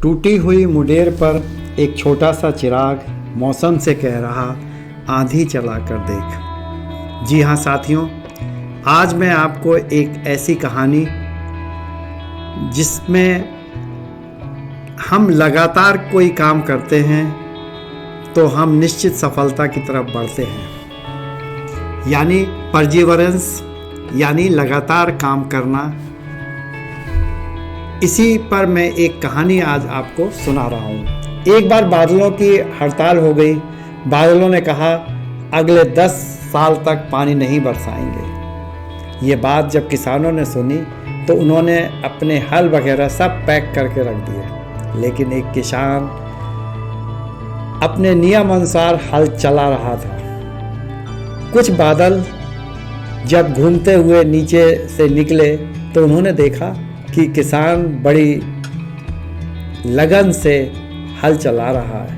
टूटी हुई मुडेर पर एक छोटा सा चिराग मौसम से कह रहा, आंधी चला कर देख। जी हाँ साथियों, आज मैं आपको एक ऐसी कहानी जिसमें हम लगातार कोई काम करते हैं तो हम निश्चित सफलता की तरफ बढ़ते हैं, यानी परजीवरेंस, यानी लगातार काम करना। इसी पर मैं एक कहानी आज आपको सुना रहा हूँ। एक बार बादलों की हड़ताल हो गई। बादलों ने कहा अगले 10 साल तक पानी नहीं बरसाएंगे। ये बात जब किसानों ने सुनी तो उन्होंने अपने हल वगैरह सब पैक करके रख दिए, लेकिन एक किसान अपने नियम अनुसार हल चला रहा था। कुछ बादल जब घूमते हुए नीचे से निकले तो उन्होंने देखा कि किसान बड़ी लगन से हल चला रहा है,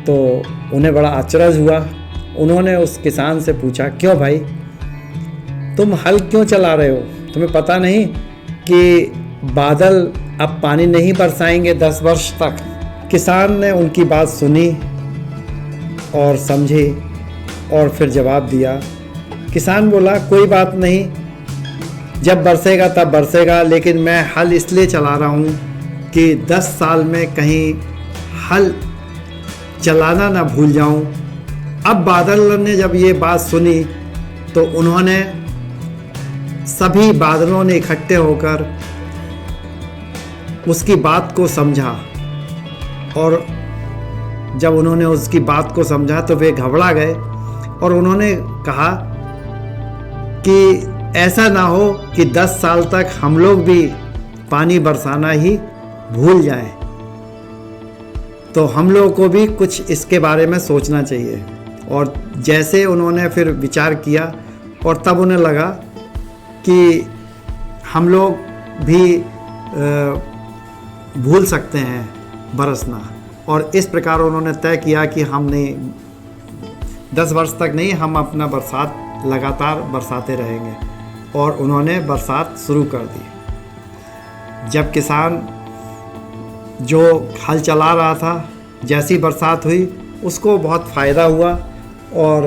तो उन्हें बड़ा अचरज हुआ। उन्होंने उस किसान से पूछा, क्यों भाई, तुम हल क्यों चला रहे हो? तुम्हें पता नहीं कि बादल अब पानी नहीं बरसाएंगे 10 वर्ष तक? किसान ने उनकी बात सुनी और समझी और फिर जवाब दिया। किसान बोला, कोई बात नहीं, जब बरसेगा तब बरसेगा, लेकिन मैं हल इसलिए चला रहा हूँ कि 10 साल में कहीं हल चलाना ना भूल जाऊँ। अब बादल ने जब ये बात सुनी तो उन्होंने, सभी बादलों ने इकट्ठे होकर उसकी बात को समझा, और जब उन्होंने उसकी बात को समझा तो वे घबरा गए और उन्होंने कहा कि ऐसा ना हो कि 10 साल तक हम लोग भी पानी बरसाना ही भूल जाएं, तो हम लोगों को भी कुछ इसके बारे में सोचना चाहिए। और जैसे उन्होंने फिर विचार किया और तब उन्हें लगा कि हम लोग भी भूल सकते हैं बरसना, और इस प्रकार उन्होंने तय किया कि हम नहीं, 10 वर्ष तक नहीं, हम अपना बरसात लगातार बरसाते रहेंगे। और उन्होंने बरसात शुरू कर दी। जब किसान जो हल चला रहा था, जैसी बरसात हुई उसको बहुत फ़ायदा हुआ, और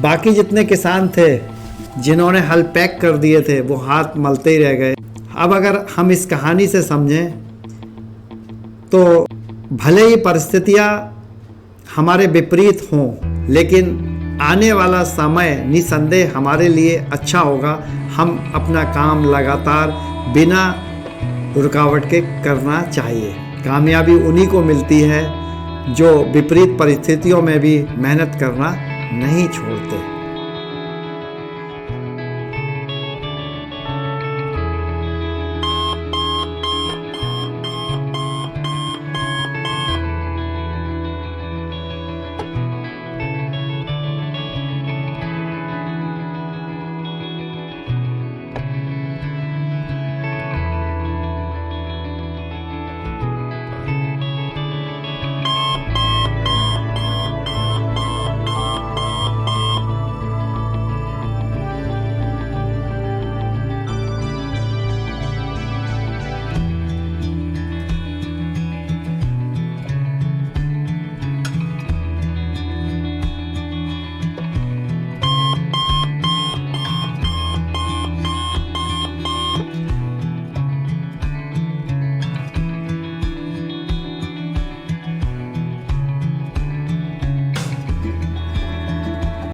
बाकी जितने किसान थे जिन्होंने हल पैक कर दिए थे वो हाथ मलते ही रह गए। अब अगर हम इस कहानी से समझें तो भले ही परिस्थितियाँ हमारे विपरीत हों, लेकिन आने वाला समय निसंदेह हमारे लिए अच्छा होगा। हम अपना काम लगातार बिना रुकावट के करना चाहिए। कामयाबी उन्हीं को मिलती है जो विपरीत परिस्थितियों में भी मेहनत करना नहीं छोड़ते।